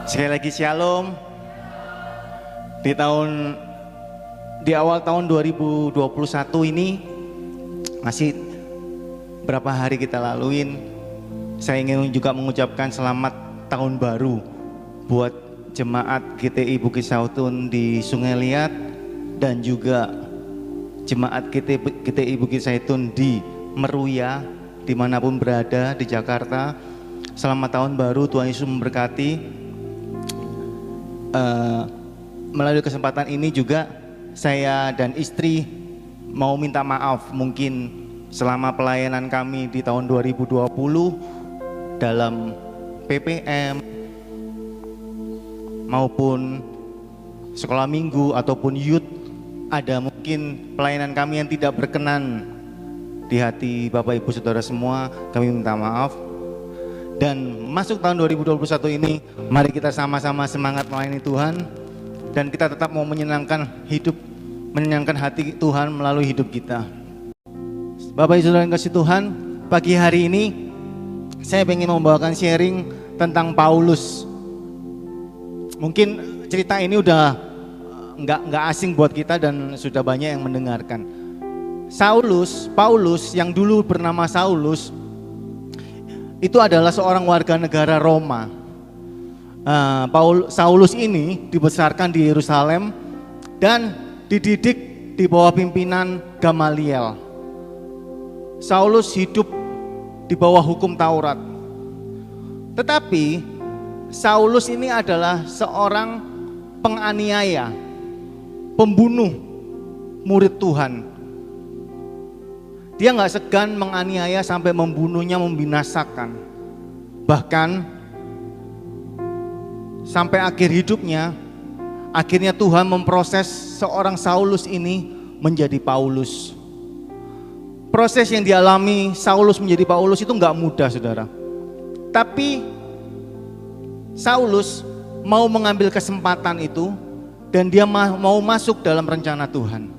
Sekali lagi shalom. Di awal tahun 2021 ini masih berapa hari kita laluin. Saya ingin juga mengucapkan selamat tahun baru buat jemaat GTI Bukit Sautun di Sungai Liat dan juga jemaat GTI Bukit Sautun di Meruya, dimanapun berada di Jakarta. Selamat tahun baru, Tuhan Yesus memberkati. Melalui kesempatan ini juga saya dan istri mau minta maaf mungkin selama pelayanan kami di tahun 2020 dalam PPM maupun sekolah minggu ataupun youth, ada mungkin pelayanan kami yang tidak berkenan di hati Bapak Ibu Saudara semua. Kami minta maaf. Dan masuk tahun 2021 ini, mari kita sama-sama semangat melayani Tuhan, dan kita tetap mau menyenangkan hati Tuhan melalui hidup kita. Bapak Ibu Saudara yang kasih Tuhan, pagi hari ini saya ingin membawakan sharing tentang Paulus. Mungkin cerita ini udah nggak asing buat kita dan sudah banyak yang mendengarkan. Paulus yang dulu bernama Saulus, itu adalah seorang warga negara Roma. Saulus ini dibesarkan di Yerusalem dan dididik di bawah pimpinan Gamaliel. Saulus hidup di bawah hukum Taurat. Tetapi Saulus ini adalah seorang penganiaya, pembunuh murid Tuhan. Dia nggak segan menganiaya sampai membunuhnya, membinasakan. Bahkan sampai akhir hidupnya, akhirnya Tuhan memproses seorang Saulus ini menjadi Paulus. Proses yang dialami Saulus menjadi Paulus itu nggak mudah, saudara. Tapi Saulus mau mengambil kesempatan itu dan dia mau masuk dalam rencana Tuhan.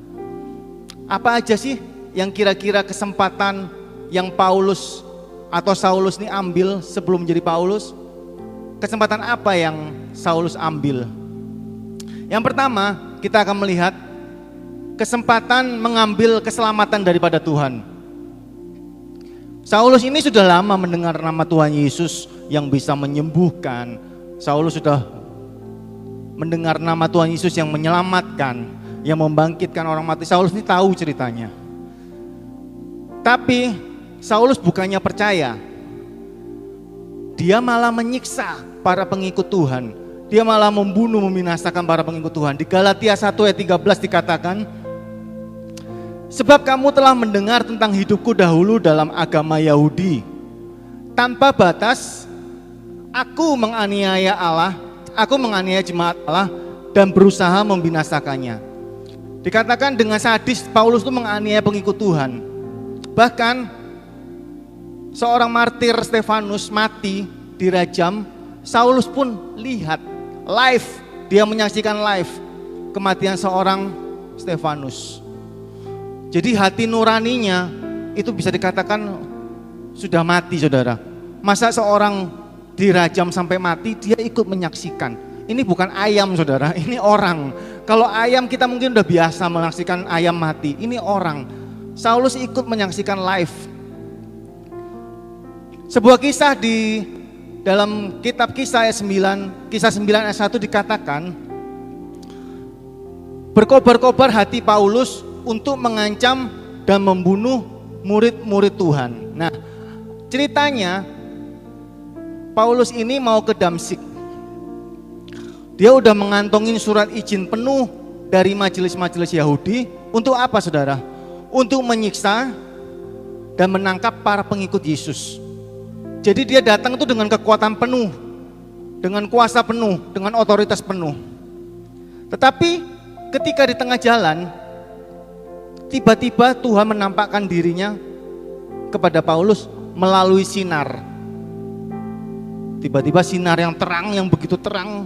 Apa aja sih yang kira-kira kesempatan yang Paulus atau Saulus ini ambil sebelum menjadi Paulus? Kesempatan apa yang Saulus ambil? Yang pertama, kita akan melihat kesempatan mengambil keselamatan daripada Tuhan. Saulus ini sudah lama mendengar nama Tuhan Yesus yang bisa menyembuhkan. Saulus sudah mendengar nama Tuhan Yesus yang menyelamatkan, yang membangkitkan orang mati. Saulus ini tahu ceritanya. Tapi Saulus bukannya percaya, dia malah menyiksa para pengikut Tuhan. Dia malah membunuh, membinasakan para pengikut Tuhan. Di Galatia 1 ayat 13 dikatakan, sebab kamu telah mendengar tentang hidupku dahulu dalam agama Yahudi. Tanpa batas, aku menganiaya Allah, aku menganiaya jemaat Allah dan berusaha membinasakannya. Dikatakan dengan sadis Paulus itu menganiaya pengikut Tuhan. Bahkan seorang martir Stefanus mati dirajam, Saulus pun lihat live, dia menyaksikan live kematian seorang Stefanus. Jadi hati nuraninya itu bisa dikatakan sudah mati, saudara. Masa seorang dirajam sampai mati dia ikut menyaksikan? Ini bukan ayam, saudara, ini orang. Kalau ayam kita mungkin udah biasa menyaksikan ayam mati, ini orang. Saulus ikut menyaksikan live. Sebuah kisah di dalam kitab Kisah ayat 9, Kisah 9 ayat 1 dikatakan, berkobar-kobar hati Paulus untuk mengancam dan membunuh murid-murid Tuhan. Nah, ceritanya Paulus ini mau ke Damsyik. Dia udah mengantongin surat izin penuh dari majelis-majelis Yahudi. Untuk apa, saudara? Untuk menyiksa dan menangkap para pengikut Yesus. Jadi dia datang itu dengan kekuatan penuh, dengan kuasa penuh, dengan otoritas penuh. Tetapi ketika di tengah jalan, tiba-tiba Tuhan menampakkan dirinya kepada Paulus melalui sinar. Tiba-tiba sinar yang terang, yang begitu terang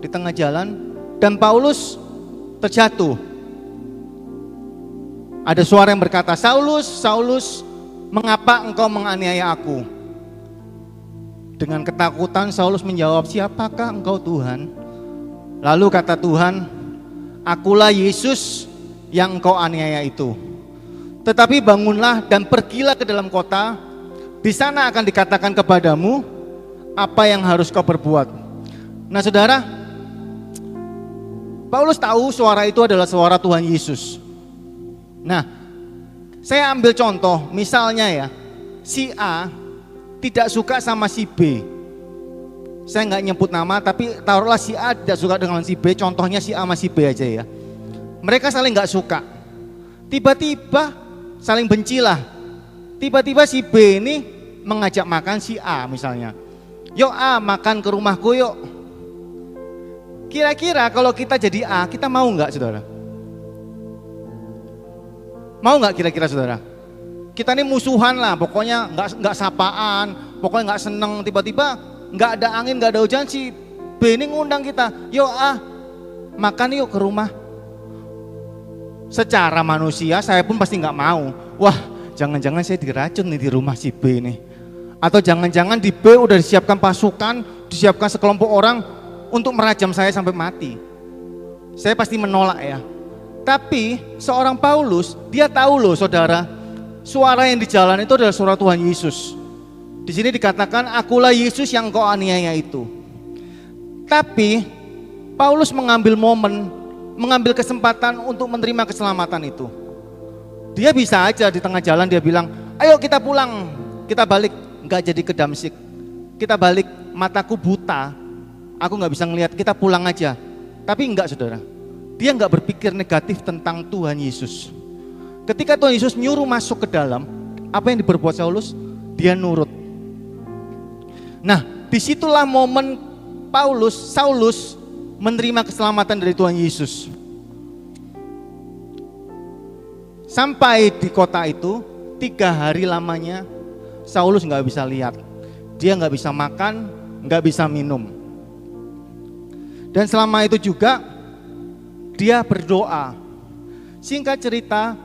di tengah jalan, dan Paulus terjatuh. Ada suara yang berkata, Saulus, Saulus, mengapa engkau menganiaya aku? Dengan ketakutan Saulus menjawab, "Siapakah engkau Tuhan?" Lalu kata Tuhan, "Akulah Yesus yang engkau aniaya itu. Tetapi bangunlah dan pergilah ke dalam kota, di sana akan dikatakan kepadamu apa yang harus kau perbuat." Nah saudara, Paulus tahu suara itu adalah suara Tuhan Yesus. Nah, saya ambil contoh, misalnya ya, si A tidak suka sama si B. Saya nggak nyebut nama, tapi taruhlah si A tidak suka dengan si B. Contohnya si A sama si B aja ya. Mereka saling nggak suka. Tiba-tiba saling bencilah. Tiba-tiba si B ini mengajak makan si A misalnya. "Yuk A, makan ke rumahku yuk." Kira-kira kalau kita jadi A, kita mau nggak saudara? Mau nggak kira-kira saudara? Kita ini musuhan lah, pokoknya nggak sapaan, pokoknya nggak seneng. Tiba-tiba nggak ada angin, nggak ada hujan, si B ini ngundang kita, "Yuk makan yuk ke rumah." Secara manusia saya pun pasti nggak mau. Wah, jangan-jangan saya diracun nih di rumah si B ini. Atau jangan-jangan di B udah disiapkan pasukan, disiapkan sekelompok orang untuk merajam saya sampai mati. Saya pasti menolak ya. Tapi seorang Paulus, dia tahu loh saudara, suara yang di jalan itu adalah suara Tuhan Yesus. Di sini dikatakan, "Akulah Yesus yang kau aniaya itu." Tapi Paulus mengambil momen, mengambil kesempatan untuk menerima keselamatan itu. Dia bisa aja di tengah jalan dia bilang, "Ayo kita pulang, kita balik." Enggak jadi ke Damsyik. Kita balik, mataku buta, aku nggak bisa ngelihat, kita pulang aja. Tapi enggak saudara. Dia nggak berpikir negatif tentang Tuhan Yesus. Ketika Tuhan Yesus nyuruh masuk ke dalam, apa yang diperbuat Saulus? Dia nurut. Nah, disitulah momen Saulus menerima keselamatan dari Tuhan Yesus. Sampai di kota itu, 3 hari lamanya Saulus nggak bisa lihat. Dia nggak bisa makan, nggak bisa minum. Dan selama itu juga dia berdoa. Singkat cerita,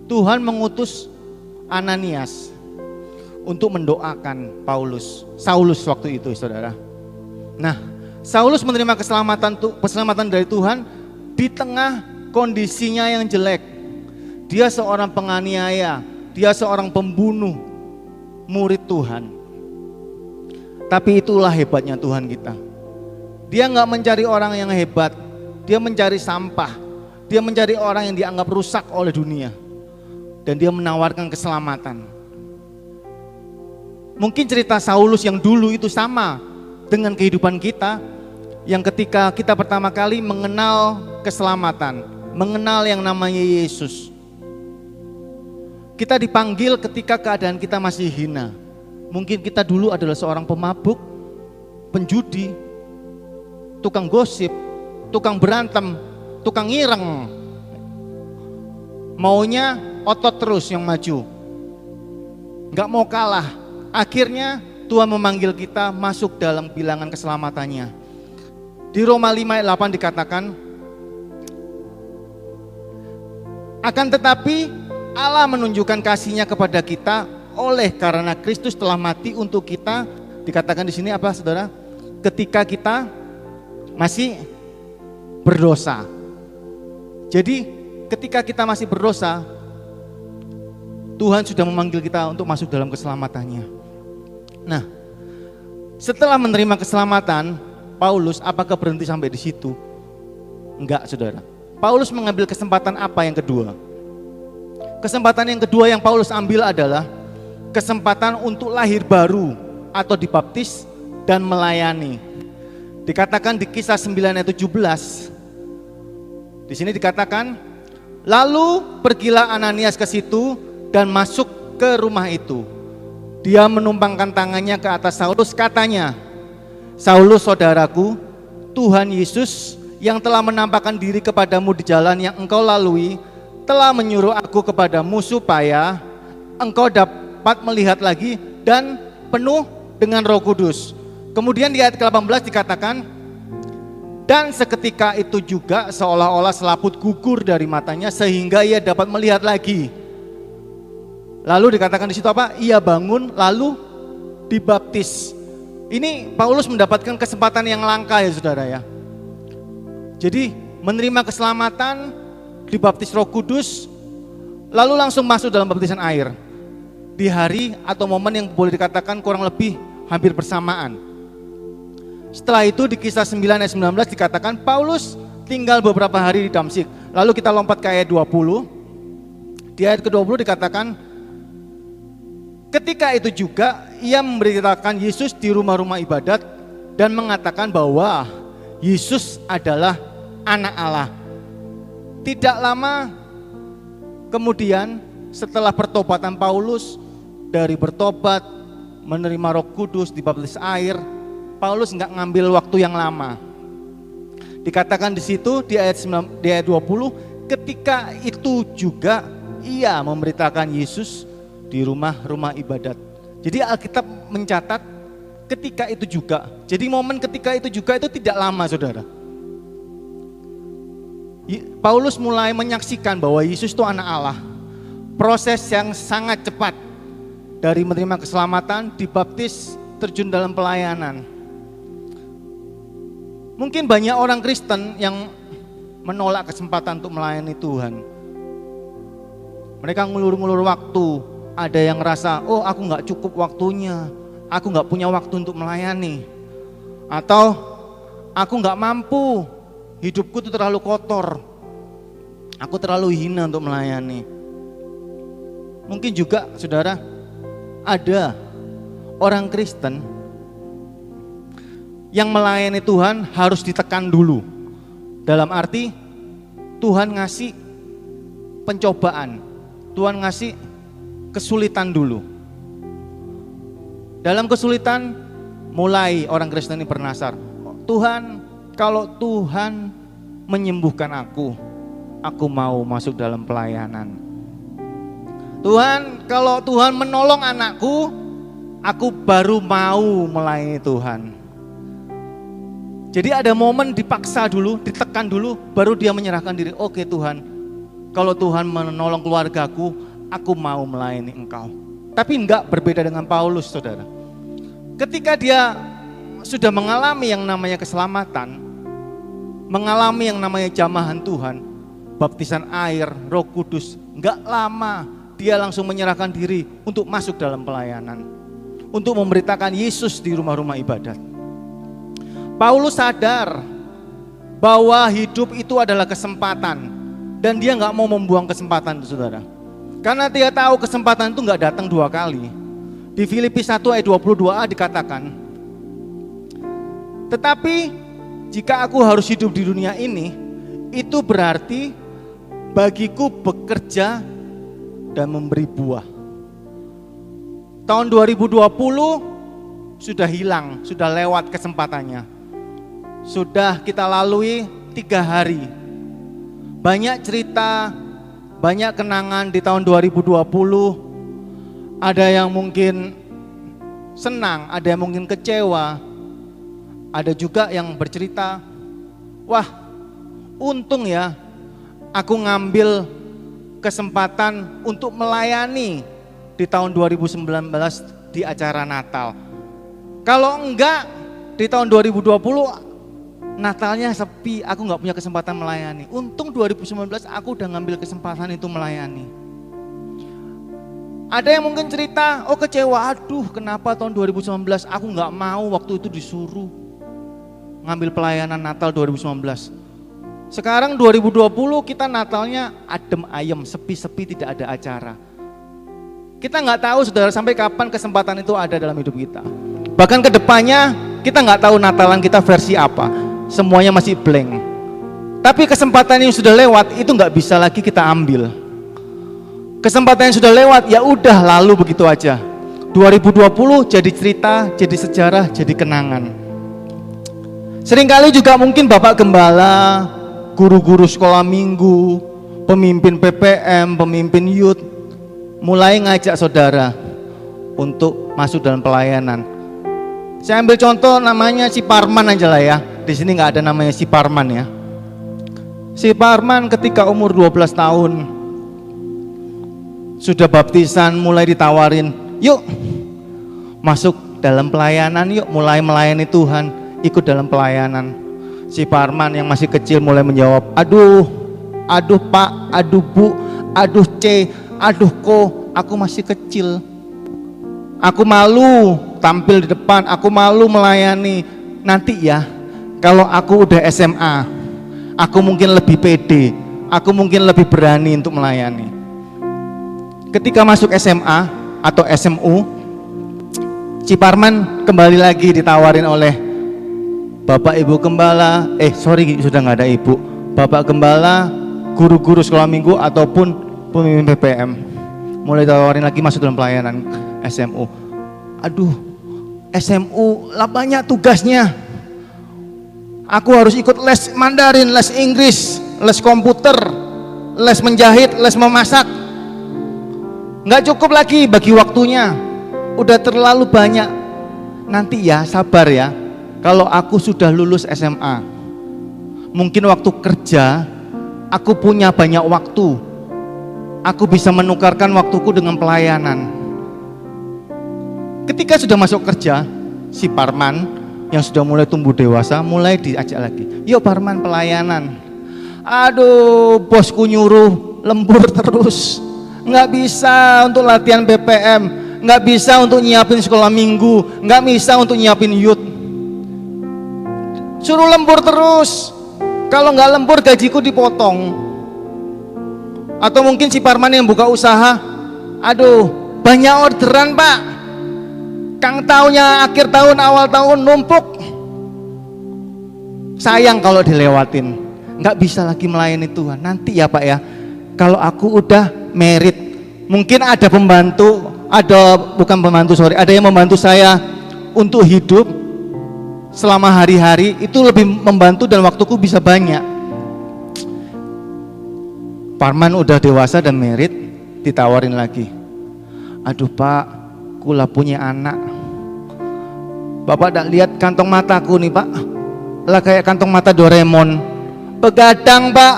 Tuhan mengutus Ananias untuk mendoakan Saulus waktu itu saudara. Nah, Saulus menerima keselamatan dari Tuhan di tengah kondisinya yang jelek. Dia seorang penganiaya, dia seorang pembunuh murid Tuhan. Tapi itulah hebatnya Tuhan kita. Dia nggak mencari orang yang hebat, dia mencari sampah, dia mencari orang yang dianggap rusak oleh dunia, dan dia menawarkan keselamatan. Mungkin cerita Saulus yang dulu itu sama dengan kehidupan kita, yang ketika kita pertama kali mengenal keselamatan, mengenal yang namanya Yesus. Kita dipanggil ketika keadaan kita masih hina. Mungkin kita dulu adalah seorang pemabuk, penjudi, tukang gosip, tukang berantem, tukang ngireng. Maunya otot terus yang maju, gak mau kalah. Akhirnya Tuhan memanggil kita masuk dalam bilangan keselamatannya. Di Roma 5 ayat 8 dikatakan, "Akan tetapi Allah menunjukkan kasih-Nya kepada kita oleh karena Kristus telah mati untuk kita." Dikatakan di sini apa saudara? Ketika kita masih berdosa. Jadi ketika kita masih berdosa, Tuhan sudah memanggil kita untuk masuk dalam keselamatannya. Nah, setelah menerima keselamatan, Paulus apakah berhenti sampai di situ? Enggak saudara. Paulus mengambil kesempatan apa yang kedua? Kesempatan yang kedua yang Paulus ambil adalah kesempatan untuk lahir baru atau dibaptis dan melayani. Dikatakan di Kisah 9 ayat 17. Di sini dikatakan, "Lalu pergilah Ananias ke situ dan masuk ke rumah itu. Dia menumpangkan tangannya ke atas Saulus, katanya, 'Saulus saudaraku, Tuhan Yesus yang telah menampakkan diri kepadamu di jalan yang engkau lalui, telah menyuruh aku kepadamu supaya engkau dapat melihat lagi dan penuh dengan Roh Kudus.'" Kemudian di ayat ke-18 dikatakan, "Dan seketika itu juga seolah-olah selaput gugur dari matanya sehingga ia dapat melihat lagi." Lalu dikatakan di situ apa? Ia bangun lalu dibaptis. Ini Paulus mendapatkan kesempatan yang langka ya saudara ya. Jadi menerima keselamatan, dibaptis Roh Kudus, lalu langsung masuk dalam baptisan air. Di hari atau momen yang boleh dikatakan kurang lebih hampir bersamaan. Setelah itu di Kisah 9 ayat 19 dikatakan Paulus tinggal beberapa hari di Damsyik. Lalu kita lompat ke ayat 20. Di ayat ke-20 dikatakan, ketika itu juga ia memberitakan Yesus di rumah-rumah ibadat dan mengatakan bahwa Yesus adalah anak Allah. Tidak lama kemudian setelah pertobatan Paulus, dari bertobat, menerima Roh Kudus, dibaptis air, Paulus nggak ngambil waktu yang lama. Dikatakan di situ di ayat 20, ketika itu juga ia memberitakan Yesus di rumah-rumah ibadat. Jadi Alkitab mencatat ketika itu juga. Jadi momen ketika itu juga itu tidak lama saudara. Paulus mulai menyaksikan bahwa Yesus itu anak Allah. Proses yang sangat cepat. Dari menerima keselamatan, dibaptis, terjun dalam pelayanan. Mungkin banyak orang Kristen yang menolak kesempatan untuk melayani Tuhan. Mereka ngulur-ngulur waktu. Ada yang ngerasa, oh aku gak cukup waktunya, aku gak punya waktu untuk melayani. Atau aku gak mampu, hidupku itu terlalu kotor, aku terlalu hina untuk melayani. Mungkin juga saudara, ada orang Kristen yang melayani Tuhan harus ditekan dulu. Dalam arti Tuhan ngasih pencobaan, Tuhan ngasih kesulitan dulu. Dalam kesulitan mulai orang Kristen ini bernasar, Tuhan, kalau Tuhan menyembuhkan aku mau masuk dalam pelayanan. Tuhan, kalau Tuhan menolong anakku, aku baru mau melayani Tuhan. Jadi ada momen dipaksa dulu, ditekan dulu, baru dia menyerahkan diri. Oke Tuhan, kalau Tuhan menolong keluargaku, aku mau melayani Engkau. Tapi enggak, berbeda dengan Paulus saudara. Ketika dia sudah mengalami yang namanya keselamatan, mengalami yang namanya jamahan Tuhan, baptisan air, Roh Kudus, enggak lama dia langsung menyerahkan diri untuk masuk dalam pelayanan, untuk memberitakan Yesus di rumah-rumah ibadat. Paulus sadar bahwa hidup itu adalah kesempatan dan dia nggak mau membuang kesempatan itu saudara. Karena dia tahu kesempatan itu nggak datang dua kali. Di Filipi 1 ayat 22a dikatakan, tetapi jika aku harus hidup di dunia ini, itu berarti bagiku bekerja dan memberi buah. Tahun 2020 sudah hilang, sudah lewat kesempatannya. Sudah kita lalui 3 hari. Banyak cerita, banyak kenangan di tahun 2020. Ada yang mungkin senang, ada yang mungkin kecewa. Ada juga yang bercerita, wah untung ya aku ngambil kesempatan untuk melayani di tahun 2019 di acara Natal. Kalau enggak di tahun 2020 Natalnya sepi, aku enggak punya kesempatan melayani. Untung 2019 aku udah ngambil kesempatan itu melayani. Ada yang mungkin cerita, oh kecewa, aduh kenapa tahun 2019 aku enggak mau waktu itu disuruh ngambil pelayanan Natal 2019. Sekarang 2020 kita Natalnya adem ayem, sepi-sepi, tidak ada acara. Kita nggak tahu saudara sampai kapan kesempatan itu ada dalam hidup kita. Bahkan kedepannya kita nggak tahu Natalan kita versi apa. Semuanya masih blank. Tapi kesempatan yang sudah lewat itu nggak bisa lagi kita ambil. Kesempatan yang sudah lewat ya udah lalu begitu aja. 2020 jadi cerita, jadi sejarah, jadi kenangan. Seringkali juga mungkin Bapak Gembala, guru-guru sekolah minggu, pemimpin PPM, pemimpin youth, mulai ngajak saudara untuk masuk dalam pelayanan. Saya ambil contoh namanya si Parman aja lah ya. Di sini nggak ada namanya si Parman ya. Si Parman ketika umur 12 tahun sudah baptisan, mulai ditawarin, yuk masuk dalam pelayanan, yuk mulai melayani Tuhan, ikut dalam pelayanan. Si Parman yang masih kecil mulai menjawab, aduh Pak, aduh Bu, aduh C, aduh Ko, aku masih kecil. Aku malu tampil di depan, aku malu melayani. Nanti ya, kalau aku udah SMA, aku mungkin lebih pede, aku mungkin lebih berani untuk melayani. Ketika masuk SMA atau SMU, si Parman kembali lagi ditawarin oleh Bapak Ibu Gembala, sudah nggak ada Ibu, Bapak Gembala, guru-guru sekolah minggu ataupun pemimpin PPM, mulai tawarin lagi masuk dalam pelayanan SMU. Aduh, SMU lah banyak tugasnya. Aku harus ikut les Mandarin, les Inggris, les komputer, les menjahit, les memasak. Nggak cukup lagi bagi waktunya, udah terlalu banyak. Nanti ya, sabar ya, kalau aku sudah lulus SMA, mungkin waktu kerja aku punya banyak waktu, aku bisa menukarkan waktuku dengan pelayanan. Ketika sudah masuk kerja, si Parman yang sudah mulai tumbuh dewasa mulai diajak lagi, yuk Parman pelayanan. Aduh, bosku nyuruh lembur terus, nggak bisa untuk latihan BPM, nggak bisa untuk nyiapin sekolah minggu, nggak bisa untuk nyiapin youth. Suruh lembur terus, kalau nggak lembur gajiku dipotong. Atau mungkin si Parman yang buka usaha, aduh banyak orderan Pak, Kang tahunnya akhir tahun awal tahun numpuk, sayang kalau dilewatin, nggak bisa lagi melayani Tuhan. Nanti ya Pak ya, kalau aku udah merit, mungkin ada pembantu, ada yang membantu saya untuk hidup selama hari-hari, itu lebih membantu dan waktuku bisa banyak. Parman udah dewasa dan merit, ditawarin lagi, aduh Pak, kula punya anak, Bapak tak lihat kantong mataku nih Pak, lah kayak kantong mata Doraemon, begadang Pak,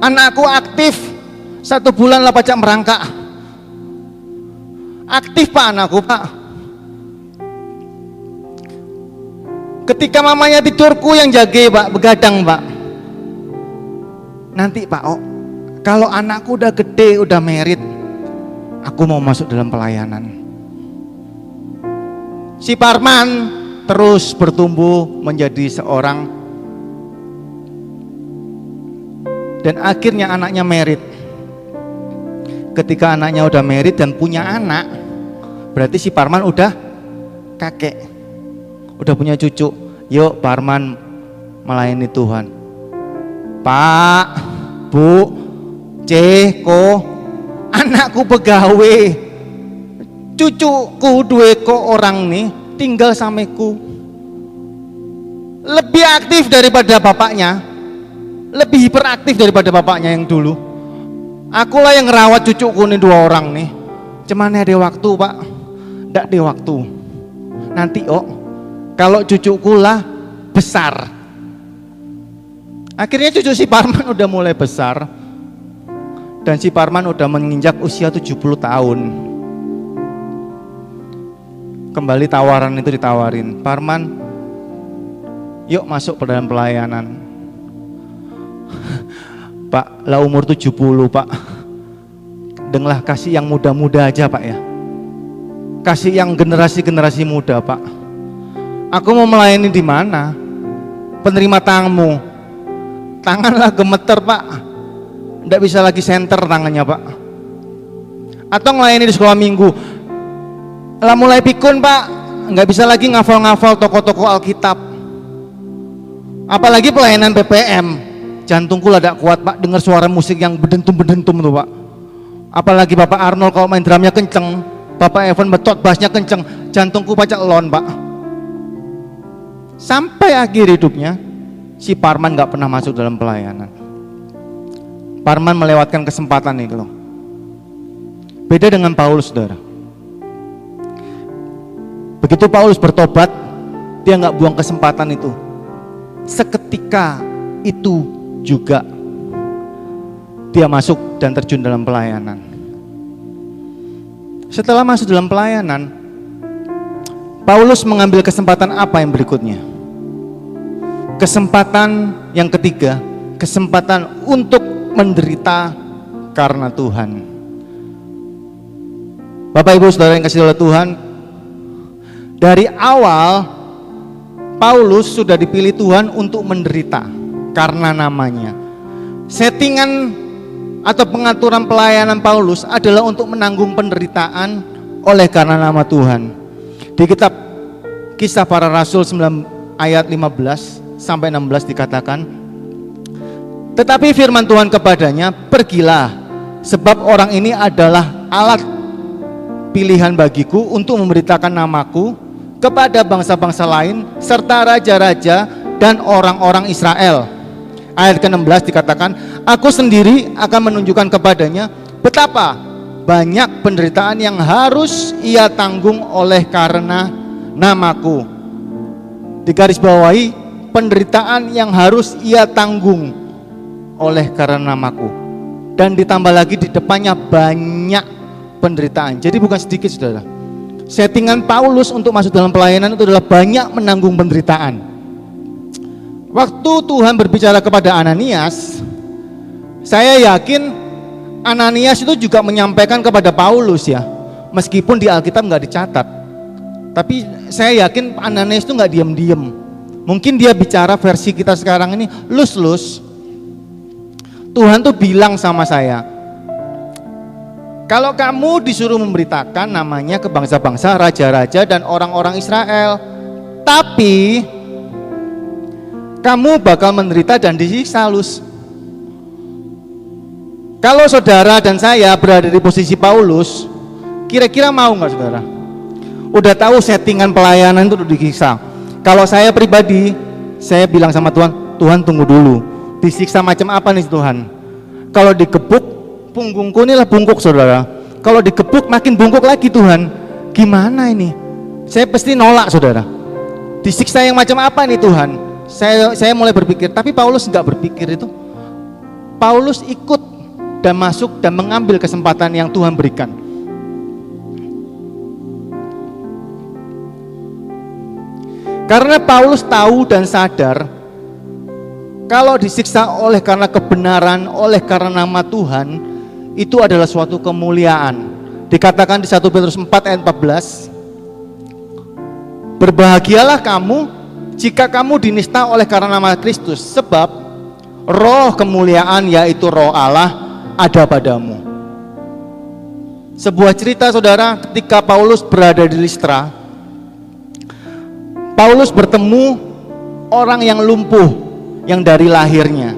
anakku aktif, 1 bulan lah pajak merangkak, aktif Pak anakku Pak. Ketika mamanya tidurku yang jaga Pak, begadang Pak. Nanti Pak, kalau anakku udah gede, udah merit, aku mau masuk dalam pelayanan. Si Parman terus bertumbuh menjadi seorang, dan akhirnya anaknya merit. Ketika anaknya udah merit dan punya anak, berarti si Parman udah kakek, udah punya cucu. Yuk Parman melayani Tuhan. Pak, Bu, C, Ko, anakku pegawai, cucuku 2 orang nih tinggal sameku, lebih aktif daripada bapaknya, lebih hiperaktif daripada bapaknya yang dulu. Akulah yang ngerawat cucuku nih 2 orang nih. Cuman ada waktu Pak, nggak ada waktu. Nanti kalau cucuku lah besar. Akhirnya cucu si Parman udah mulai besar, dan si Parman udah menginjak usia 70 tahun. Kembali tawaran itu ditawarin, Parman yuk masuk ke dalam pelayanan. Pak, lah umur 70 Pak, dengarlah kasih yang muda-muda aja Pak ya, kasih yang generasi-generasi muda Pak. Aku mau melayani di mana? Penerima tamu, tanganlah gemeter Pak, nggak bisa lagi senter tangannya Pak. Atau melayani di sekolah minggu, lah mulai pikun Pak, nggak bisa lagi ngafal-ngafal toko-toko Alkitab. Apalagi pelayanan PPM, jantungku lah tidak kuat Pak, dengar suara musik yang berdentum-berdentum tuh Pak. Apalagi Bapak Arnold kalau main drumnya kenceng, Bapak Evan betot bassnya kenceng, jantungku pacak lon Pak. Sampai akhir hidupnya si Parman nggak pernah masuk dalam pelayanan. Parman melewatkan kesempatan itu loh. Beda dengan Paulus saudara. Begitu Paulus bertobat, dia nggak buang kesempatan itu. Seketika itu juga dia masuk dan terjun dalam pelayanan. Setelah masuk dalam pelayanan, Paulus mengambil kesempatan apa yang berikutnya? Kesempatan yang ketiga, kesempatan untuk menderita karena Tuhan. Bapak Ibu Saudara yang kasih oleh Tuhan, dari awal Paulus sudah dipilih Tuhan untuk menderita karena namanya. Settingan atau pengaturan pelayanan Paulus adalah untuk menanggung penderitaan oleh karena nama Tuhan. Di kitab Kisah Para Rasul 9 ayat 15 sampai 16 dikatakan, tetapi firman Tuhan kepadanya, pergilah, sebab orang ini adalah alat pilihan bagiku untuk memberitakan namaku kepada bangsa-bangsa lain serta raja-raja dan orang-orang Israel. Ayat ke-16 dikatakan, aku sendiri akan menunjukkan kepadanya betapa banyak penderitaan yang harus ia tanggung oleh karena namaku. Digarisbawahi, penderitaan yang harus ia tanggung oleh karena namaku. Dan ditambah lagi di depannya banyak penderitaan. Jadi bukan sedikit, saudara. Settingan Paulus untuk masuk dalam pelayanan itu adalah banyak menanggung penderitaan. Waktu Tuhan berbicara kepada Ananias, saya yakin Ananias itu juga menyampaikan kepada Paulus ya, meskipun di Alkitab nggak dicatat. Tapi saya yakin Ananias itu nggak diam-diam. Mungkin dia bicara versi kita sekarang ini, lus-lus. Tuhan tuh bilang sama saya, kalau kamu disuruh memberitakan namanya ke bangsa-bangsa, raja-raja dan orang-orang Israel, tapi kamu bakal menderita dan disiksa, lus. Kalau saudara dan saya berada di posisi Paulus, kira-kira mau nggak saudara? Udah tahu settingan pelayanan itu disiksa. Kalau saya pribadi, saya bilang sama Tuhan, Tuhan tunggu dulu, disiksa macam apa nih Tuhan? Kalau digebuk, punggungku inilah bungkuk saudara. Kalau digebuk makin bungkuk lagi Tuhan. Gimana ini? Saya pasti nolak saudara. Disiksa yang macam apa nih Tuhan? Saya mulai berpikir, tapi Paulus nggak berpikir itu. Paulus ikut dan masuk dan mengambil kesempatan yang Tuhan berikan. Karena Paulus tahu dan sadar kalau disiksa oleh karena kebenaran, oleh karena nama Tuhan, itu adalah suatu kemuliaan. Dikatakan di 1 Petrus 4 ayat 14, berbahagialah kamu jika kamu dinista oleh karena nama Kristus, sebab roh kemuliaan yaitu roh Allah ada padamu. Sebuah cerita saudara, ketika Paulus berada di Listra, Paulus bertemu orang yang lumpuh yang dari lahirnya.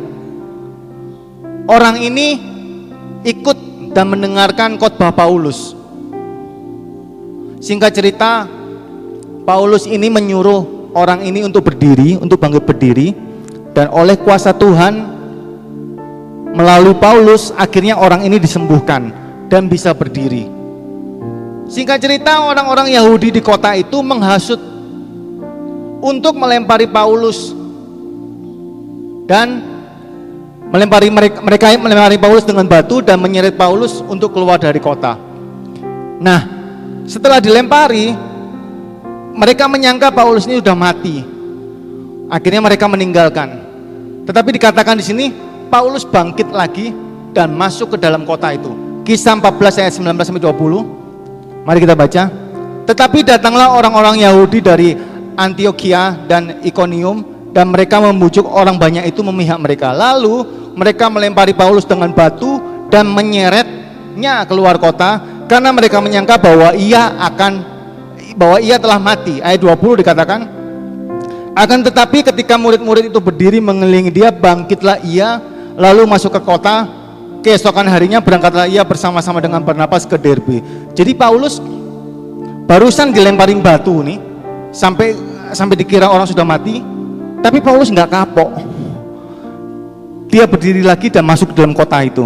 Orang ini ikut dan mendengarkan khotbah Paulus. Singkat cerita, Paulus ini menyuruh orang ini untuk berdiri, untuk bangkit berdiri, dan oleh kuasa Tuhan melalui Paulus akhirnya orang ini disembuhkan dan bisa berdiri. Singkat cerita, orang-orang Yahudi di kota itu menghasut untuk melempari Paulus dan melempari Paulus dengan batu dan menyeret Paulus untuk keluar dari kota. Nah, setelah dilempari, mereka menyangka Paulus ini sudah mati. Akhirnya mereka meninggalkan. Tetapi dikatakan di sini Paulus bangkit lagi dan masuk ke dalam kota itu. Kisah 14 ayat 19 sampai 20. Mari kita baca. Tetapi datanglah orang-orang Yahudi dari Antiokhia dan Ikonium, dan mereka membujuk orang banyak itu memihak mereka. Lalu mereka melempari Paulus dengan batu dan menyeretnya keluar kota, karena mereka menyangka bahwa ia telah mati. Ayat 20 dikatakan, akan tetapi ketika murid-murid itu berdiri mengelilingi dia, bangkitlah ia lalu masuk ke kota. Keesokan harinya berangkatlah ia bersama-sama dengan Barnabas ke Derbe. Jadi Paulus barusan dilemparin batu nih, sampai dikira orang sudah mati, tapi Paulus nggak kapok. Dia berdiri lagi dan masuk ke dalam kota itu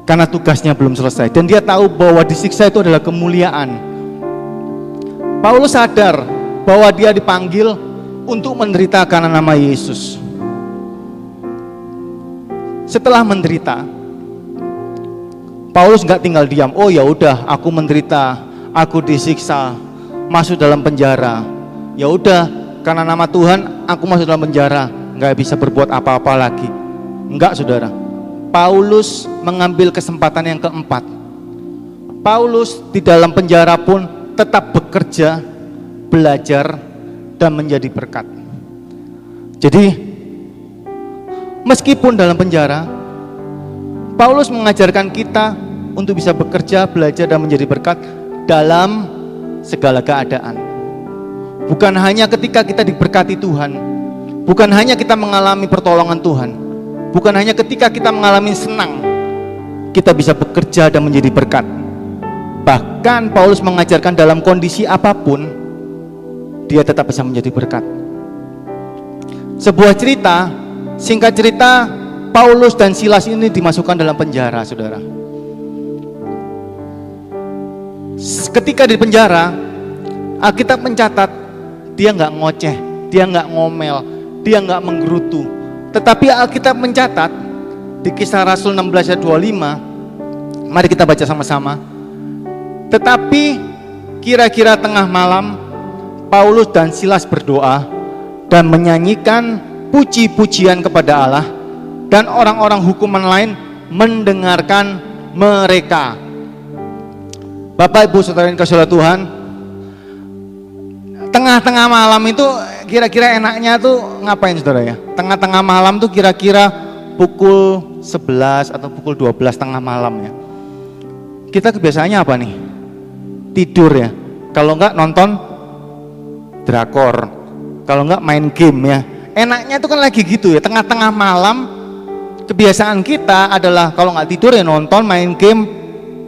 karena tugasnya belum selesai, dan dia tahu bahwa disiksa itu adalah kemuliaan. Paulus sadar bahwa dia dipanggil untuk menderita karena nama Yesus. Setelah menderita, Paulus nggak tinggal diam. Oh ya udah, aku menderita, aku disiksa, masuk dalam penjara. Ya udah, karena nama Tuhan aku masuk dalam penjara, nggak bisa berbuat apa-apa lagi. Enggak, saudara. Paulus mengambil kesempatan yang keempat. Paulus di dalam penjara pun tetap bekerja, belajar, dan menjadi berkat. Jadi meskipun dalam penjara, Paulus mengajarkan kita untuk bisa bekerja, belajar, dan menjadi berkat dalam segala keadaan. Bukan hanya ketika kita diberkati Tuhan, bukan hanya kita mengalami pertolongan Tuhan, bukan hanya ketika kita mengalami senang, kita bisa bekerja dan menjadi berkat. Bahkan Paulus mengajarkan dalam kondisi apapun, dia tetap bisa menjadi berkat. Sebuah cerita, singkat cerita, Paulus dan Silas ini dimasukkan dalam penjara, saudara. Ketika di penjara, Alkitab mencatat dia nggak ngoceh, dia nggak ngomel, dia nggak menggerutu. Tetapi Alkitab mencatat di Kisah Rasul 16 ayat 25, mari kita baca sama-sama. Tetapi kira-kira tengah malam, Paulus dan Silas berdoa dan menyanyikan puji-pujian kepada Allah, dan orang-orang hukuman lain mendengarkan mereka. Bapak, Ibu, Saudara yang kasih Tuhan, tengah-tengah malam itu kira-kira enaknya tuh ngapain, saudara ya? Tengah-tengah malam tuh kira-kira pukul 11 atau pukul 12 tengah malam ya. Kita kebiasaannya apa nih? Tidur ya. Kalau enggak nonton drakor, kalau enggak main game ya. Enaknya tuh kan lagi gitu ya, tengah-tengah malam kebiasaan kita adalah kalau enggak tidur ya nonton, main game,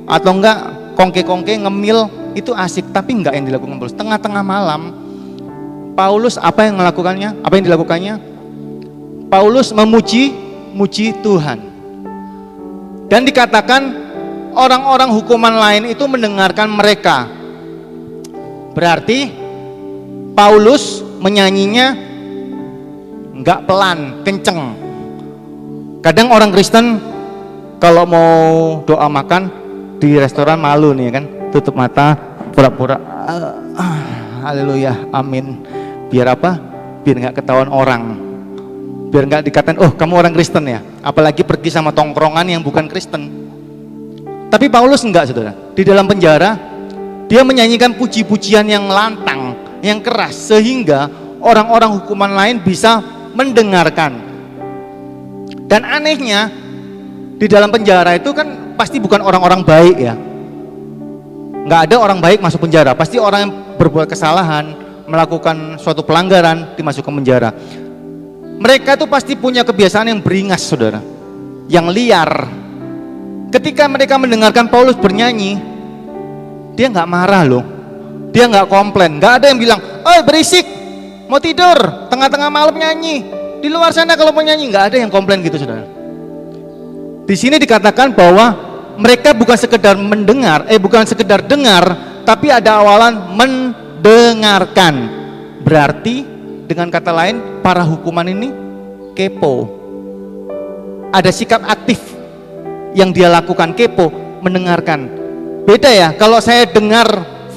atau enggak kongke-kongke, ngemil, itu asik. Tapi enggak yang dilakukan Paulus. Tengah-tengah malam, Paulus apa yang melakukannya? Apa yang dilakukannya? Paulus memuji Tuhan. Dan dikatakan orang-orang hukuman lain itu mendengarkan mereka. Berarti Paulus menyanyinya enggak pelan, kenceng. Kadang orang Kristen kalau mau doa makan di restoran malu nih kan, tutup mata, pura-pura haleluya, amin. Biar apa? Biar nggak ketahuan orang, biar nggak dikatain, oh kamu orang Kristen ya. Apalagi pergi sama tongkrongan yang bukan Kristen. Tapi Paulus enggak, saudara. Di dalam penjara dia menyanyikan puji-pujian yang lantang, yang keras, sehingga orang-orang hukuman lain bisa mendengarkan. Dan anehnya di dalam penjara itu kan pasti bukan orang-orang baik ya. Nggak ada orang baik masuk penjara, pasti orang yang berbuat kesalahan, melakukan suatu pelanggaran dimasukkan penjara. Mereka itu pasti punya kebiasaan yang beringas, saudara, yang liar. Ketika mereka mendengarkan Paulus bernyanyi, dia nggak marah loh, dia nggak komplain, nggak ada yang bilang, "Oi berisik, mau tidur, tengah-tengah malam nyanyi, di luar sana kalau mau nyanyi." Nggak ada yang komplain gitu, saudara. Di sini dikatakan bahwa mereka bukan sekedar mendengar, bukan sekedar dengar, tapi ada awalan mendengarkan. Berarti dengan kata lain, para hukuman ini kepo. Ada sikap aktif yang dia lakukan, kepo, mendengarkan. Beda ya, kalau saya dengar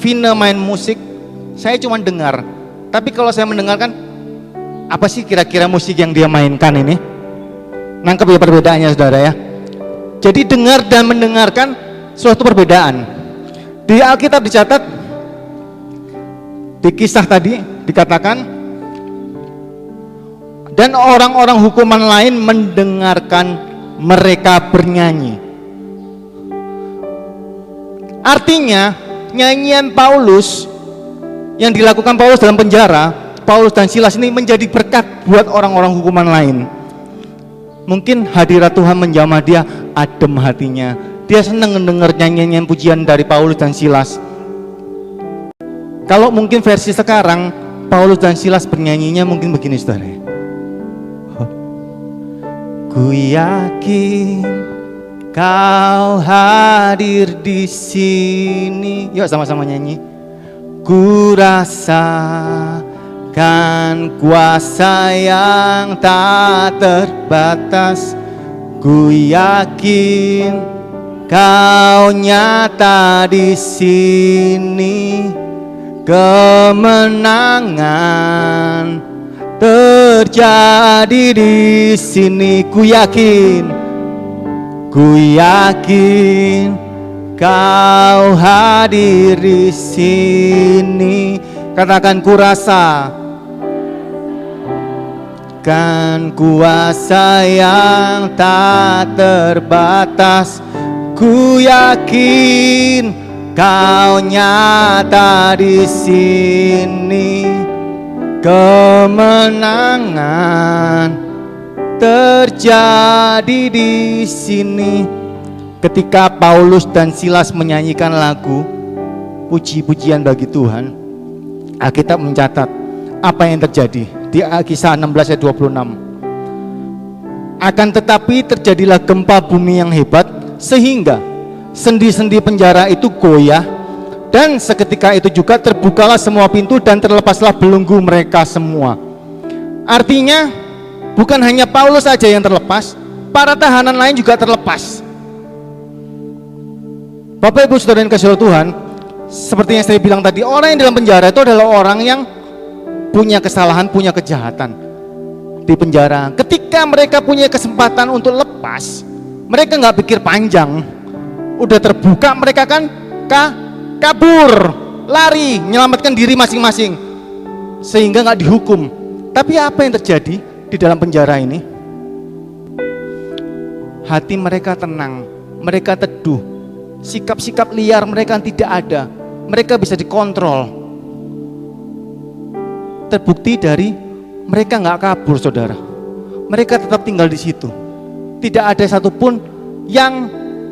Vina main musik, saya cuma dengar. Tapi kalau saya mendengarkan, apa sih kira-kira musik yang dia mainkan ini? Nangkep ya perbedaannya, saudara ya. Jadi dengar dan mendengarkan suatu perbedaan. Di Alkitab dicatat, di kisah tadi dikatakan, dan orang-orang hukuman lain mendengarkan mereka bernyanyi. Artinya nyanyian Paulus yang dilakukan Paulus dalam penjara, Paulus dan Silas ini menjadi berkat buat orang-orang hukuman lain. Mungkin hadirat Tuhan menjamah dia, adem hatinya. Dia senang mendengar nyanyian pujian dari Paulus dan Silas. Kalau mungkin versi sekarang, Paulus dan Silas bernyanyinya mungkin begini, saudara. Ku yakin kau hadir di sini. Yuk sama-sama nyanyi. Ku rasakan kuasa yang tak terbatas. Ku yakin kau nyata di sini. Kemenangan terjadi di sini. Ku yakin Kau hadir di sini. Katakan, ku rasa kan kuasa yang tak terbatas. Ku yakin Kau nyata di sini. Kemenangan terjadi di sini. Ketika Paulus dan Silas menyanyikan lagu puji-pujian bagi Tuhan, Alkitab mencatat apa yang terjadi di Kisah 16 ayat 26. Akan tetapi terjadilah gempa bumi yang hebat, sehingga sendi-sendi penjara itu goyah, dan seketika itu juga terbukalah semua pintu dan terlepaslah belenggu mereka semua. Artinya bukan hanya Paulus saja yang terlepas, para tahanan lain juga terlepas. Bapak Ibu Saudara yang kasih Tuhan, seperti yang saya bilang tadi, orang yang dalam penjara itu adalah orang yang punya kesalahan, punya kejahatan di penjara. Ketika mereka punya kesempatan untuk lepas, mereka nggak pikir panjang. Udah terbuka, mereka kan kabur, lari, menyelamatkan diri masing-masing, sehingga nggak dihukum. Tapi apa yang terjadi di dalam penjara ini? Hati mereka tenang, mereka teduh, sikap-sikap liar mereka tidak ada, mereka bisa dikontrol. Terbukti dari mereka nggak kabur, saudara. Mereka tetap tinggal di situ. Tidak ada satupun yang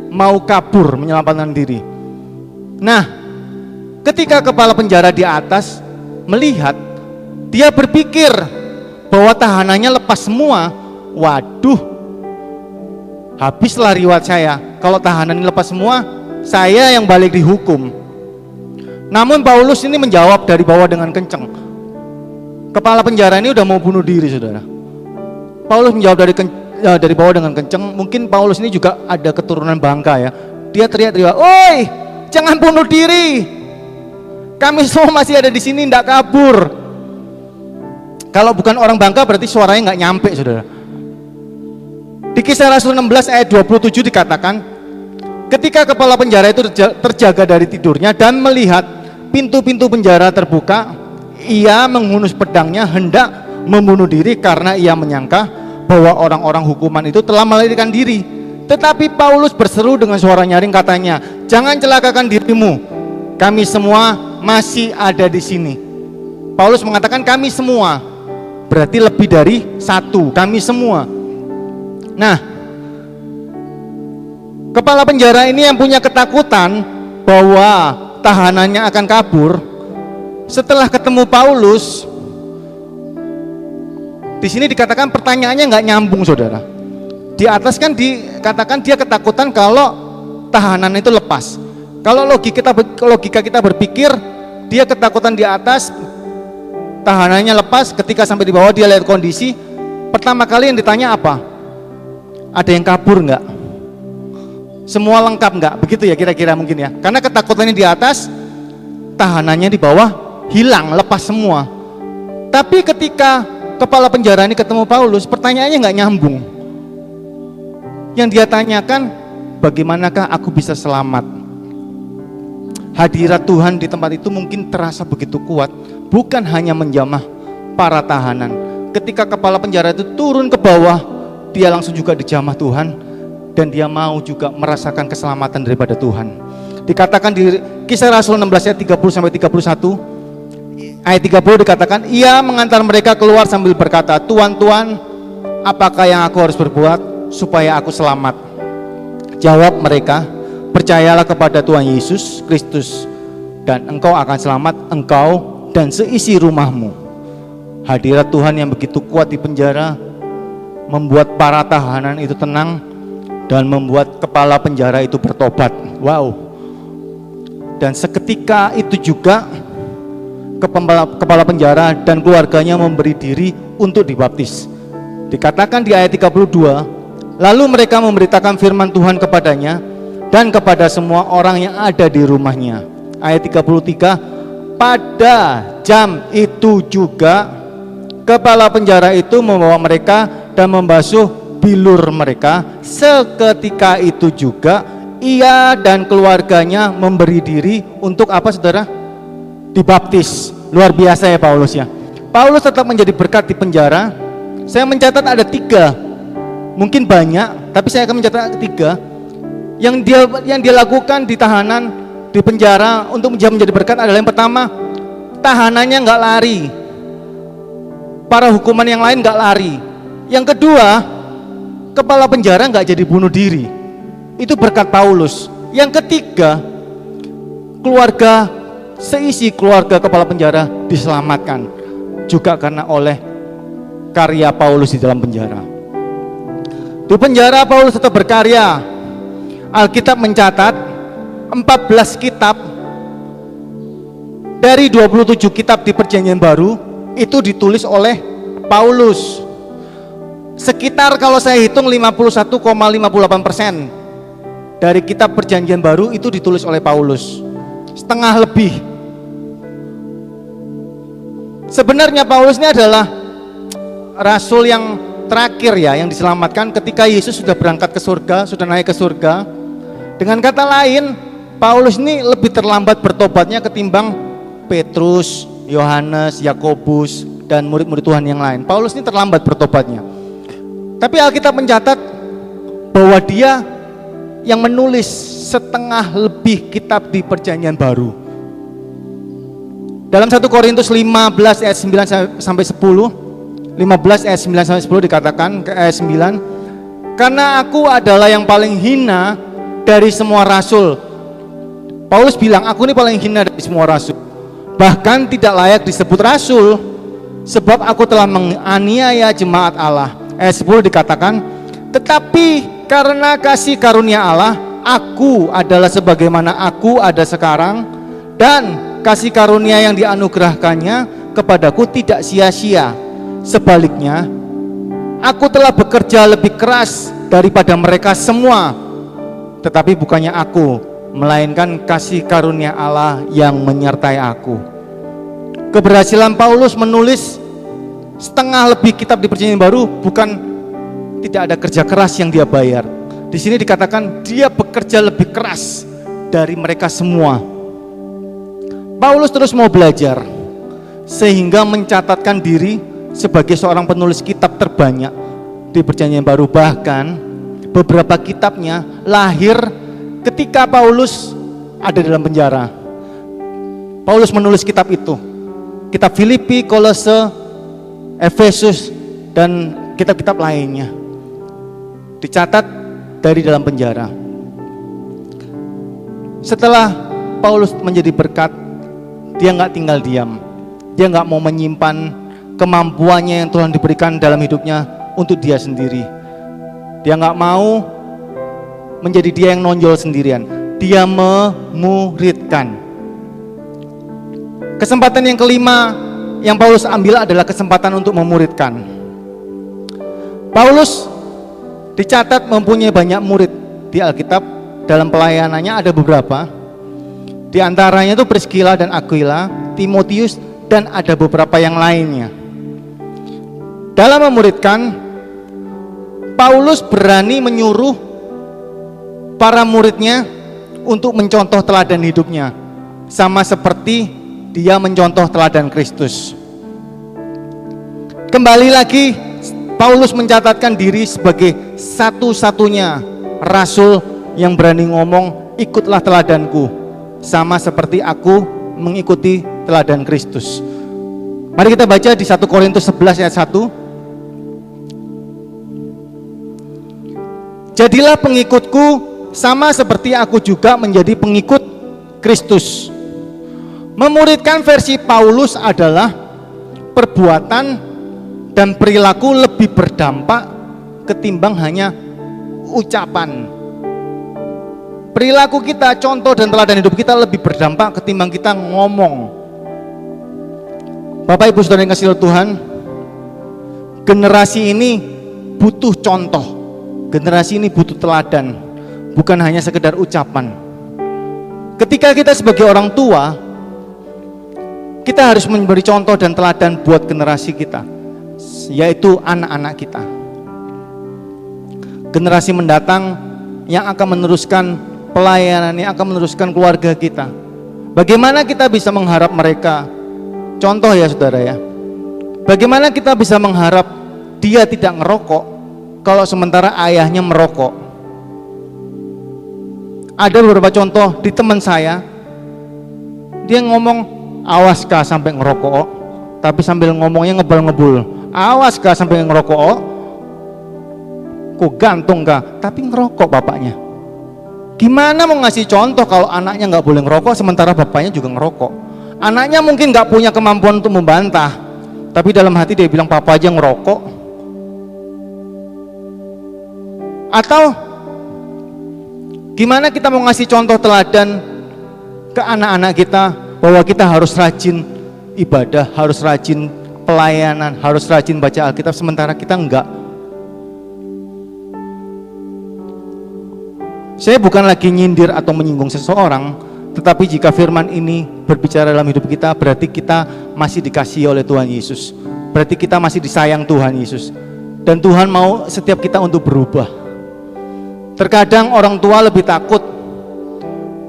mau kabur menyelamatkan diri. Nah, ketika kepala penjara di atas melihat, dia berpikir bahwa tahanannya lepas semua. Waduh, habislah riwayat saya. Kalau tahanan ini lepas semua, saya yang balik dihukum. Namun Paulus ini menjawab dari bawah dengan kencang. Kepala penjara ini udah mau bunuh diri, saudara. Paulus menjawab dari bawah dengan kencang. Mungkin Paulus ini juga ada keturunan bangka ya. Dia teriak-teriak, "Oi, jangan bunuh diri. Kami semua masih ada di sini, tidak kabur." Kalau bukan orang bangka berarti suaranya nggak nyampe, saudara. Di Kisah Rasul 16 ayat 27 dikatakan, ketika kepala penjara itu terjaga dari tidurnya dan melihat pintu-pintu penjara terbuka, ia menghunus pedangnya hendak membunuh diri karena ia menyangka bahwa orang-orang hukuman itu telah melarikan diri. Tetapi Paulus berseru dengan suara nyaring, katanya, "Jangan celakakan dirimu, kami semua masih ada di sini." Paulus mengatakan kami semua, berarti lebih dari satu, kami semua. Nah, kepala penjara ini yang punya ketakutan bahwa tahanannya akan kabur. Setelah ketemu Paulus, di sini dikatakan pertanyaannya nggak nyambung, saudara. Di atas kan dikatakan dia ketakutan kalau tahanan itu lepas. Kalau logika kita berpikir dia ketakutan di atas, tahanannya lepas. Ketika sampai di bawah dia lihat kondisi, pertama kali yang ditanya apa? Ada yang kabur nggak? Semua lengkap nggak? Begitu ya kira-kira mungkin ya. Karena ketakutannya di atas, tahanannya di bawah hilang, lepas semua. Tapi ketika kepala penjara ini ketemu Paulus, pertanyaannya nggak nyambung. Yang dia tanyakan, bagaimanakah aku bisa selamat? Hadirat Tuhan di tempat itu mungkin terasa begitu kuat, bukan hanya menjamah para tahanan. Ketika kepala penjara itu turun ke bawah, dia langsung juga dijamah Tuhan, dan dia mau juga merasakan keselamatan daripada Tuhan. Dikatakan di Kisah Rasul 16 ayat 30 sampai 31, ayat 30 dikatakan, ia mengantar mereka keluar sambil berkata, "Tuan, Tuan, apakah yang aku harus berbuat supaya aku selamat?" Jawab mereka, "Percayalah kepada Tuhan Yesus Kristus, dan engkau akan selamat, engkau dan seisi rumahmu." Hadirat Tuhan yang begitu kuat di penjara membuat para tahanan itu tenang dan membuat kepala penjara itu bertobat. Wow. Dan seketika itu juga kepala penjara dan keluarganya memberi diri untuk dibaptis. Dikatakan di ayat 32, lalu mereka memberitakan firman Tuhan kepadanya dan kepada semua orang yang ada di rumahnya. Ayat 33, pada jam itu juga kepala penjara itu membawa mereka dan membasuh bilur mereka. Seketika itu juga ia dan keluarganya memberi diri untuk apa, saudara? Dibaptis. Luar biasa ya Paulus ya. Paulus tetap menjadi berkat di penjara. Saya mencatat ada 3, mungkin banyak, tapi saya akan mencatat 3 yang dia lakukan di tahanan, di penjara untuk menjadi berkat adalah yang pertama, tahanannya nggak lari, para hukuman yang lain nggak lari. Yang kedua, kepala penjara nggak jadi bunuh diri, itu berkat Paulus. Yang ketiga, seisi keluarga kepala penjara diselamatkan juga karena oleh karya Paulus di dalam penjara. Di penjara Paulus tetap berkarya. Alkitab mencatat 14 kitab dari 27 kitab di Perjanjian Baru itu ditulis oleh Paulus. Sekitar kalau saya hitung 51,58% dari kitab Perjanjian Baru itu ditulis oleh Paulus. Setengah lebih. Sebenarnya Paulus ini adalah rasul yang terakhir ya, yang diselamatkan ketika Yesus sudah berangkat ke surga, sudah naik ke surga. Dengan kata lain, Paulus ini lebih terlambat bertobatnya ketimbang Petrus, Yohanes, Yakobus, dan murid-murid Tuhan yang lain. Paulus ini terlambat bertobatnya. Tapi Alkitab mencatat bahwa dia yang menulis setengah lebih kitab di Perjanjian Baru. Dalam 1 Korintus 15 ayat 9 sampai 10, 15 ayat 9 sampai 10 dikatakan ke ayat 9, karena aku adalah yang paling hina dari semua rasul. Paulus bilang, aku ini paling hina dari semua rasul, bahkan tidak layak disebut rasul, sebab aku telah menganiaya jemaat Allah. Ayat 10 dikatakan, tetapi karena kasih karunia Allah, aku adalah sebagaimana aku ada sekarang, dan kasih karunia yang dianugerahkannya kepadaku tidak sia-sia. Sebaliknya, aku telah bekerja lebih keras daripada mereka semua, tetapi bukannya aku, melainkan kasih karunia Allah yang menyertai aku. Keberhasilan Paulus menulis setengah lebih kitab di Perjanjian Baru bukan tidak ada kerja keras yang dia bayar. Di sini dikatakan dia bekerja lebih keras dari mereka semua. Paulus terus mau belajar sehingga mencatatkan diri sebagai seorang penulis kitab terbanyak di Perjanjian Baru. Bahkan beberapa kitabnya lahir ketika Paulus ada dalam penjara. Paulus menulis kitab itu, kitab Filipi, Kolose, Efesus, dan kitab-kitab lainnya dicatat dari dalam penjara. Setelah Paulus menjadi berkat, dia nggak tinggal diam. Dia nggak mau menyimpan kemampuannya yang Tuhan diberikan dalam hidupnya untuk dia sendiri. Dia nggak mau menjadi dia yang nonjol sendirian. Dia memuridkan. Kesempatan yang kelima yang Paulus ambil adalah kesempatan untuk memuridkan. Paulus dicatat mempunyai banyak murid di Alkitab. Dalam pelayanannya ada beberapa. Di antaranya itu Priscilla dan Aquila, Timotius, dan ada beberapa yang lainnya. Dalam memuridkan, Paulus berani menyuruh para muridnya untuk mencontoh teladan hidupnya, sama seperti dia mencontoh teladan Kristus. Kembali lagi, Paulus mencatatkan diri sebagai satu-satunya rasul yang berani ngomong, ikutlah teladanku, sama seperti aku mengikuti teladan Kristus. Mari kita baca di 1 Korintus 11 ayat 1. Jadilah pengikutku sama seperti aku juga menjadi pengikut Kristus. Memuridkan versi Paulus adalah perbuatan dan perilaku lebih berdampak ketimbang hanya ucapan. Perilaku kita, contoh dan teladan hidup kita lebih berdampak ketimbang kita ngomong. Bapak Ibu Saudara yang kasih Tuhan, generasi ini butuh contoh, generasi ini butuh teladan, bukan hanya sekedar ucapan. Ketika kita sebagai orang tua, Kita harus memberi contoh dan teladan buat generasi kita, yaitu anak-anak kita. Generasi mendatang yang akan meneruskan pelayanan, yang akan meneruskan keluarga kita. Bagaimana kita bisa mengharap mereka, contoh ya saudara ya, bagaimana kita bisa mengharap dia tidak ngerokok kalau sementara ayahnya merokok. Ada beberapa contoh di teman saya, dia ngomong, awas kah sampai ngerokok, tapi sambil ngomongnya ngebul-ngebul, awas kah sampai ngerokok, kok gantung kah, tapi ngerokok bapaknya. Gimana mau ngasih contoh kalau anaknya nggak boleh ngerokok sementara bapaknya juga ngerokok? Anaknya mungkin nggak punya kemampuan untuk membantah, tapi dalam hati dia bilang papa aja ngerokok. Atau gimana kita mau ngasih contoh teladan ke anak-anak kita bahwa kita harus rajin ibadah, harus rajin pelayanan, harus rajin baca Alkitab, sementara kita enggak. Saya bukan lagi nyindir atau menyinggung seseorang, tetapi jika firman ini berbicara dalam hidup kita, berarti kita masih dikasihi oleh Tuhan Yesus, berarti kita masih disayang Tuhan Yesus, dan Tuhan mau setiap kita untuk berubah. Terkadang orang tua lebih takut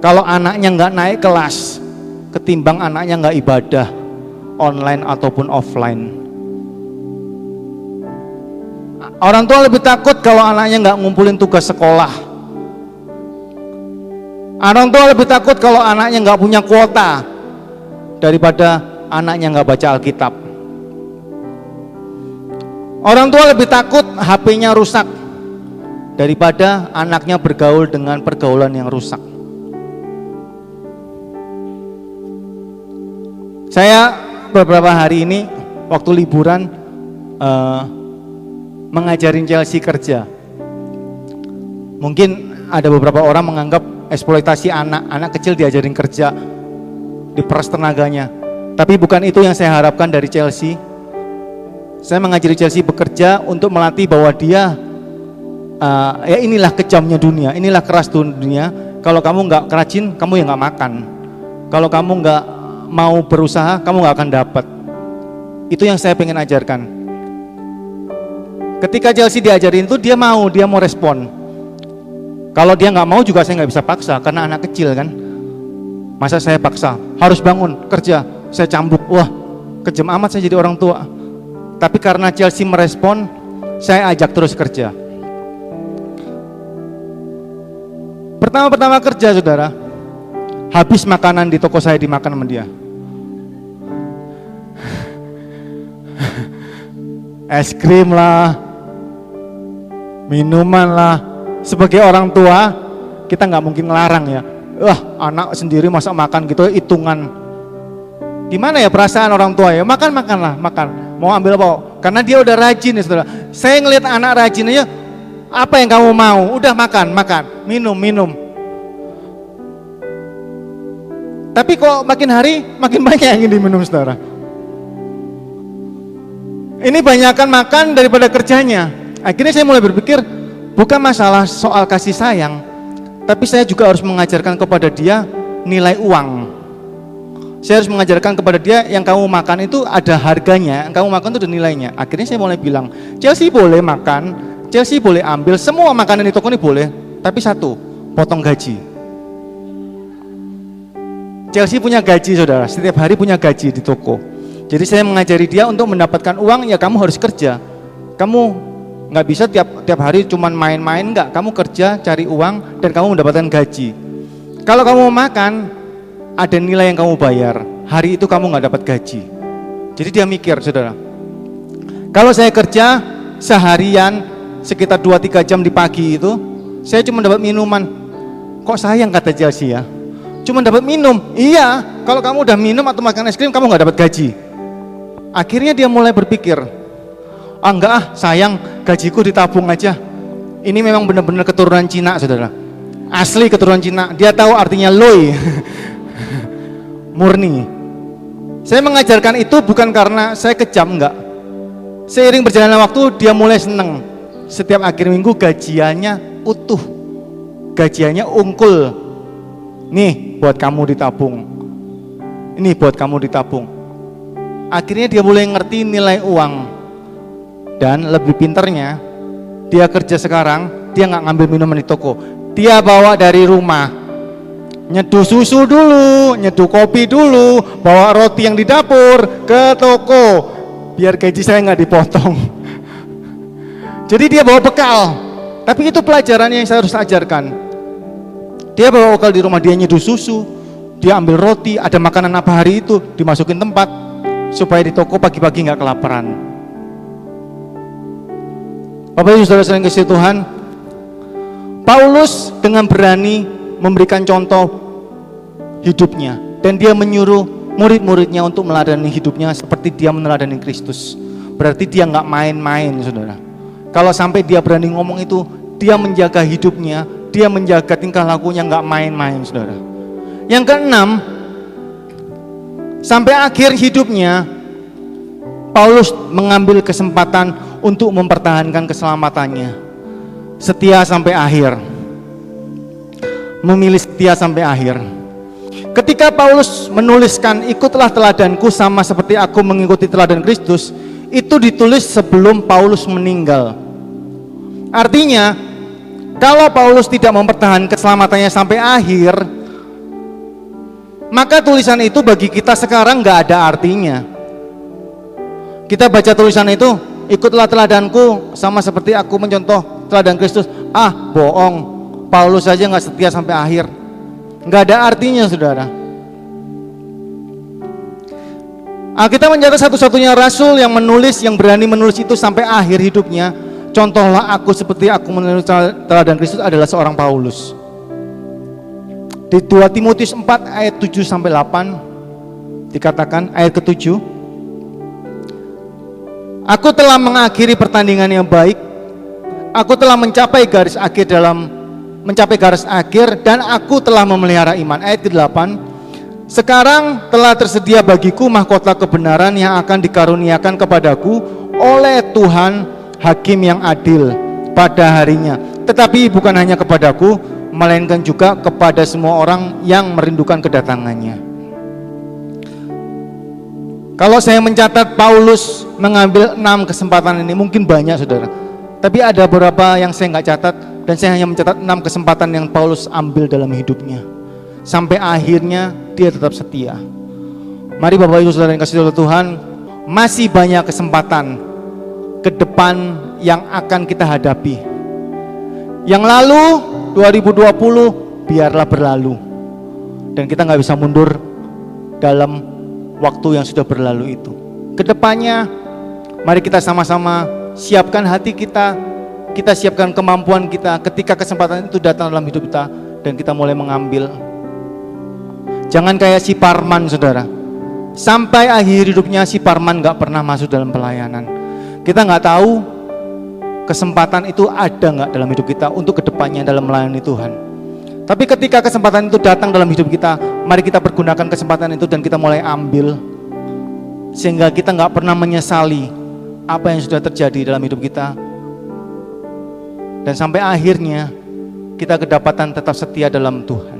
kalau anaknya nggak naik kelas ketimbang anaknya nggak ibadah online ataupun offline. Orang tua lebih takut kalau anaknya nggak ngumpulin tugas sekolah. Orang tua lebih takut kalau anaknya nggak punya kuota daripada anaknya nggak baca Alkitab. Orang tua lebih takut HP-nya rusak daripada anaknya bergaul dengan pergaulan yang rusak. Saya beberapa hari ini waktu liburan mengajarin Chelsea kerja. Mungkin ada beberapa orang menganggap eksploitasi anak kecil diajarin kerja, diperas tenaganya. Tapi bukan itu yang saya harapkan dari Chelsea. Saya mengajari Chelsea bekerja untuk melatih bahwa dia ya inilah kejamnya dunia, inilah keras dunia. Kalau kamu nggak rajin, kamu ya nggak makan. Kalau kamu nggak mau berusaha, kamu nggak akan dapat. Itu yang saya pengen ajarkan. Ketika Chelsea diajarin itu, dia mau respon. Kalau dia nggak mau juga saya nggak bisa paksa, karena anak kecil kan. Masa saya paksa, harus bangun, kerja, saya cambuk, wah kejam amat saya jadi orang tua. Tapi karena Chelsea merespon, saya ajak terus kerja. Pertama kerja saudara, habis makanan di toko saya dimakan sama dia. Es krim lah, minuman lah. Sebagai orang tua, kita nggak mungkin ngelarang ya. Wah, anak sendiri masa makan gitu, hitungan. Gimana ya perasaan orang tua ya? Makan. Mau ambil apa? Karena dia udah rajin ya saudara. Saya ngelihat anak rajin aja, apa yang kamu mau? Udah makan, minum. Tapi kok makin hari makin banyak yang ingin diminum saudara. Ini banyakkan makan daripada kerjanya. Akhirnya saya mulai berpikir, bukan masalah soal kasih sayang, tapi saya juga harus mengajarkan kepada dia nilai uang. Saya harus mengajarkan kepada dia yang kamu makan itu ada harganya, yang kamu makan itu ada nilainya. Akhirnya saya mulai bilang, Chelsea boleh makan, Chelsea boleh ambil, semua makanan di toko ini boleh, tapi satu, potong gaji. Chelsea punya gaji saudara, setiap hari punya gaji di toko. Jadi saya mengajari dia untuk mendapatkan uang, ya kamu harus kerja. Kamu nggak bisa tiap hari cuman main-main, nggak. Kamu kerja, cari uang, dan kamu mendapatkan gaji. Kalau kamu mau makan, ada nilai yang kamu bayar. Hari itu kamu nggak dapat gaji. Jadi dia mikir saudara, kalau saya kerja seharian sekitar 2-3 jam di pagi itu, saya cuma dapat minuman. Kok sayang kata Chelsea ya, cuma dapat minum. Iya, kalau kamu udah minum atau makan es krim, kamu nggak dapat gaji. Akhirnya dia mulai berpikir, enggak sayang, gajiku ditabung aja. Ini memang benar-benar keturunan Cina saudara, asli keturunan Cina. Dia tahu artinya loi. Murni. Saya mengajarkan itu bukan karena saya kejam, enggak. Seiring berjalannya waktu dia mulai seneng. Setiap akhir minggu gajiannya utuh, gajiannya ungkul. Nih buat kamu ditabung, ini buat kamu ditabung. Akhirnya dia mulai ngerti nilai uang. Dan lebih pinternya, dia kerja sekarang, dia nggak ngambil minuman di toko. Dia bawa dari rumah, nyeduh susu dulu, nyeduh kopi dulu, bawa roti yang di dapur ke toko, biar gaji saya nggak dipotong. Jadi dia bawa bekal, tapi itu pelajaran yang saya harus ajarkan. Dia bawa bekal di rumah, dia nyeduh susu, dia ambil roti, ada makanan apa hari itu, dimasukin tempat, supaya di toko pagi-pagi nggak kelaparan. Bapak Ibu Saudara sekalian kasih Tuhan, Paulus dengan berani memberikan contoh hidupnya, dan dia menyuruh murid-muridnya untuk meneladani hidupnya seperti dia meneladani Kristus. Berarti dia nggak main-main, saudara. Kalau sampai dia berani ngomong itu, dia menjaga hidupnya, dia menjaga tingkah lakunya, nggak main-main, saudara. Yang keenam, sampai akhir hidupnya, Paulus mengambil kesempatan untuk mempertahankan keselamatannya. Setia sampai akhir. Memilih setia sampai akhir. Ketika Paulus menuliskan ikutlah teladanku sama seperti aku mengikuti teladan Kristus, itu ditulis sebelum Paulus meninggal. Artinya, kalau Paulus tidak mempertahankan keselamatannya sampai akhir, maka tulisan itu bagi kita sekarang nggak ada artinya. Kita baca tulisan itu, ikutlah teladanku sama seperti aku mencontoh teladan Kristus. Bohong, Paulus saja nggak setia sampai akhir, nggak ada artinya, saudara. Kita mencatat satu-satunya rasul yang berani menulis itu sampai akhir hidupnya. Contohlah aku seperti aku menulis teladan Kristus adalah seorang Paulus. Di 2 Timotius 4 ayat 7 sampai 8 dikatakan, ayat ke-7, aku telah mengakhiri pertandingan yang baik, aku telah mencapai garis akhir dan aku telah memelihara iman. Ayat ke-8, sekarang telah tersedia bagiku mahkota kebenaran yang akan dikaruniakan kepadaku oleh Tuhan Hakim yang adil pada harinya. Tetapi bukan hanya kepadaku, melainkan juga kepada semua orang yang merindukan kedatangannya. Kalau saya mencatat Paulus mengambil 6 kesempatan ini, mungkin banyak, saudara. Tapi ada beberapa yang saya nggak catat, dan saya hanya mencatat 6 kesempatan yang Paulus ambil dalam hidupnya. Sampai akhirnya dia tetap setia. Mari Bapak Ibu Saudara yang kasih oleh Tuhan, masih banyak kesempatan ke depan yang akan kita hadapi. Yang lalu 2020 biarlah berlalu, dan kita nggak bisa mundur dalam waktu yang sudah berlalu itu. Kedepannya mari kita sama-sama siapkan hati kita, kita siapkan kemampuan kita ketika kesempatan itu datang dalam hidup kita, dan kita mulai mengambil. Jangan kayak si Parman, saudara. Sampai akhir hidupnya si Parman gak pernah masuk dalam pelayanan. Kita gak tahu kesempatan itu ada gak dalam hidup kita untuk kedepannya dalam melayani Tuhan. Tapi ketika kesempatan itu datang dalam hidup kita, mari kita pergunakan kesempatan itu dan kita mulai ambil, sehingga kita gak pernah menyesali apa yang sudah terjadi dalam hidup kita. Dan sampai akhirnya kita kedapatan tetap setia dalam Tuhan.